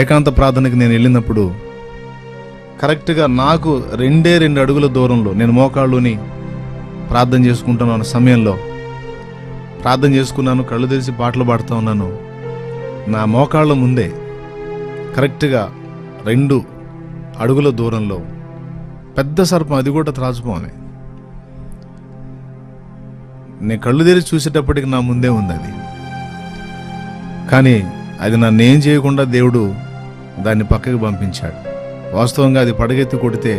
ఏకాంత ప్రార్థనకి నేను వెళ్ళినప్పుడు కరెక్ట్గా నాకు 2 అడుగుల దూరంలో నేను మోకాళ్ళుని ప్రార్థన చేసుకుంటున్న సమయంలో ప్రార్థన చేసుకున్నాను, కళ్ళు తెరిచి పాటలు పాడుతూ ఉన్నాను. నా మోకాళ్ళ ముందే కరెక్ట్గా 2 అడుగుల దూరంలో పెద్ద సర్పం, అది కూడా త్రాచుపామే. నేను కళ్ళు తెరిచి చూసేటప్పటికి నా ముందే ఉంది అది. కానీ అది నన్ను ఏం చేయకుండా దేవుడు దాన్ని పక్కకి పంపించాడు. వాస్తవంగా అది పడగెత్తి కొడితే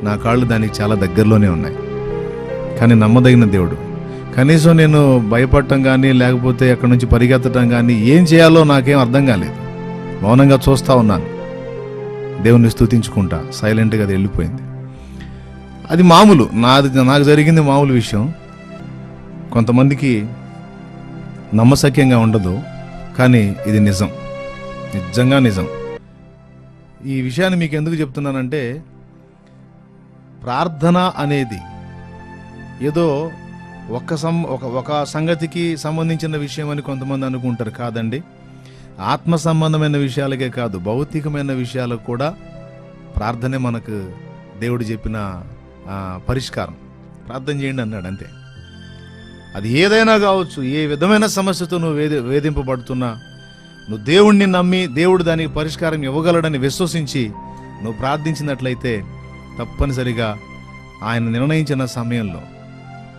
నా కాళ్ళు దానికి చాలా దగ్గరలోనే ఉన్నాయి. కానీ నమ్మదగిన దేవుడు. కనీసం నేను భయపడటం కానీ లేకపోతే అక్కడి నుంచి పరిగెత్తడం కానీ ఏం చేయాలో నాకేం అర్థం కాలేదు. మౌనంగా చూస్తూ ఉన్నాను, దేవుణ్ణి స్తుతించుకుంటా. సైలెంట్గా అది వెళ్ళిపోయింది. అది మామూలు, నాకు జరిగింది మామూలు విషయం. కొంతమందికి నమ్మశక్యంగా ఉండదు, కానీ ఇది నిజం, నిజంగా నిజం. ఈ విషయాన్ని మీకు ఎందుకు చెప్తున్నానంటే, ప్రార్థన అనేది ఏదో ఒక సంగతికి సంబంధించిన విషయం అని కొంతమంది అనుకుంటారు. కాదండి, ఆత్మ సంబంధమైన విషయాలకే కాదు, భౌతికమైన విషయాలకు కూడా ప్రార్థనే మనకు దేవుడు చెప్పిన పరిష్కారం. ప్రార్థన చేయండి అన్నాడు, అంతే. అది ఏదైనా కావచ్చు, ఏ విధమైన సమస్యతో నువ్వు వేధింపబడుతున్నా, నువ్వు దేవుణ్ణి నమ్మి దేవుడు దానికి పరిష్కారం ఇవ్వగలడని విశ్వసించి నువ్వు ప్రార్థించినట్లయితే తప్పనిసరిగా ఆయన నిర్ణయించిన సమయంలో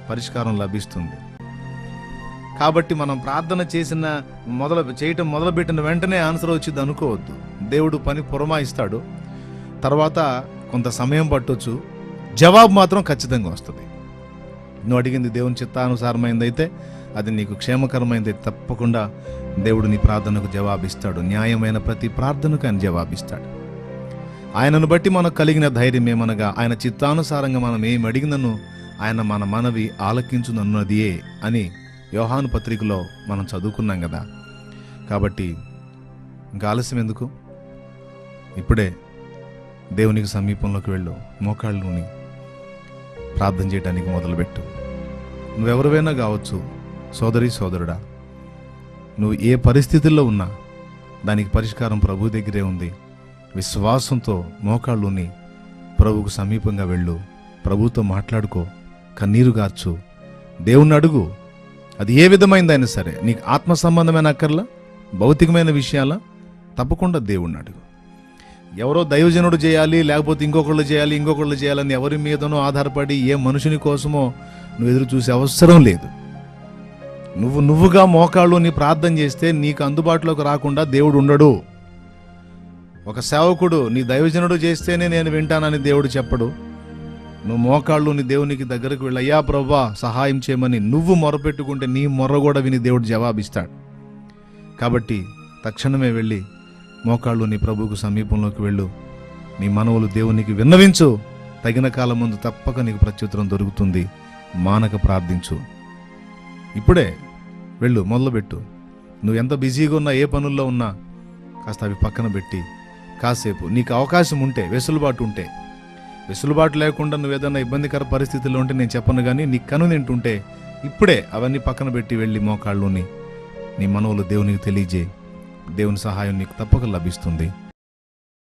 పరిష్కారం లభిస్తుంది. కాబట్టి మనం ప్రార్థన చేయటం మొదలుపెట్టిన వెంటనే ఆన్సర్ వచ్చింది అనుకోవద్దు. దేవుడు పని పురమాయిస్తాడు, తర్వాత కొంత సమయం పట్టొచ్చు, జవాబు మాత్రం ఖచ్చితంగా వస్తుంది. నువ్వు అడిగింది దేవుని చిత్తానుసారమైందైతే, అది నీకు క్షేమకరమైందైతే తప్పకుండా దేవుడు నీ ప్రార్థనకు జవాబిస్తాడు. న్యాయమైన ప్రతి ప్రార్థనకు ఆయన జవాబిస్తాడు. ఆయనను బట్టి మనకు కలిగిన ధైర్యం ఏమనగా, ఆయన చిత్తానుసారంగా మనం ఏమి అడిగినను ఆయన మన మనవి ఆలకించునన్నదియే అని యోహాను పత్రికలో మనం చదువుకున్నాం కదా. కాబట్టి ఇంకా ఆలస్యం ఎందుకు? ఇప్పుడే దేవునికి సమీపంలోకి వెళ్ళు, మోకాళ్ళుని ప్రార్థన చేయడానికి మొదలుపెట్టు. నువ్వెవరివైనా కావచ్చు, సోదరి సోదరుడా, నువ్వు ఏ పరిస్థితుల్లో ఉన్నా దానికి పరిష్కారం ప్రభు దగ్గరే ఉంది. విశ్వాసంతో మోకాళ్ళుని ప్రభువుకు సమీపంగా వెళ్ళు, ప్రభుతో మాట్లాడుకో, కన్నీరు గార్చు, దేవుణ్ణి అడుగు. అది ఏ విధమైందైనా సరే, నీకు ఆత్మ సంబంధమైన అక్కర్లా, భౌతికమైన విషయాల, తప్పకుండా దేవుణ్ణి అడుగు. ఎవరో దైవజనుడు చేయాలి, లేకపోతే ఇంకొకళ్ళు చేయాలని ఎవరి మీదనో ఆధారపడి ఏ మనుషుని కోసమో నువ్వు ఎదురు చూసే అవసరం లేదు. నువ్వుగా మోకాళ్ళు నీ ప్రార్థన చేస్తే నీకు అందుబాటులోకి రాకుండా దేవుడు ఉండడు. ఒక సేవకుడు నీ దైవజనుడు చేస్తేనే నేను వింటానని దేవుడు చెప్పడు. నువ్వు మోకాళ్ళు నీ దేవునికి దగ్గరకు వెళ్ళి, అయ్యా ప్రభువా సహాయం చేయమని నువ్వు మొరపెట్టుకుంటే నీ మొర్ర కూడా విని దేవుడు జవాబిస్తాడు. కాబట్టి తక్షణమే వెళ్ళి మోకాళ్ళు నీ ప్రభువుకు సమీపంలోకి వెళ్ళు, నీ మనవులు దేవునికి విన్నవించు. తగిన కాలం ముందు తప్పక నీకు ప్రత్యుత్తరం దొరుకుతుంది. మానక ప్రార్థించు. ఇప్పుడే వెళ్ళు, మొదలుపెట్టు. నువ్వు ఎంత బిజీగా ఉన్నా, ఏ పనుల్లో ఉన్నా కాస్త అవి పక్కన పెట్టి కాసేపు నీకు అవకాశం ఉంటే, వెసులుబాటు లేకుండా నువ్వు ఏదైనా ఇబ్బందికర పరిస్థితుల్లో ఉంటే నేను చెప్పను, కానీ నీకు కను తింటుంటే ఇప్పుడే అవన్నీ పక్కన పెట్టి వెళ్ళి మోకాళ్ళుని నీ మనవులు దేవునికి తెలియజేయి. దేవుని సహాయం నీకు తప్పక లభిస్తుంది.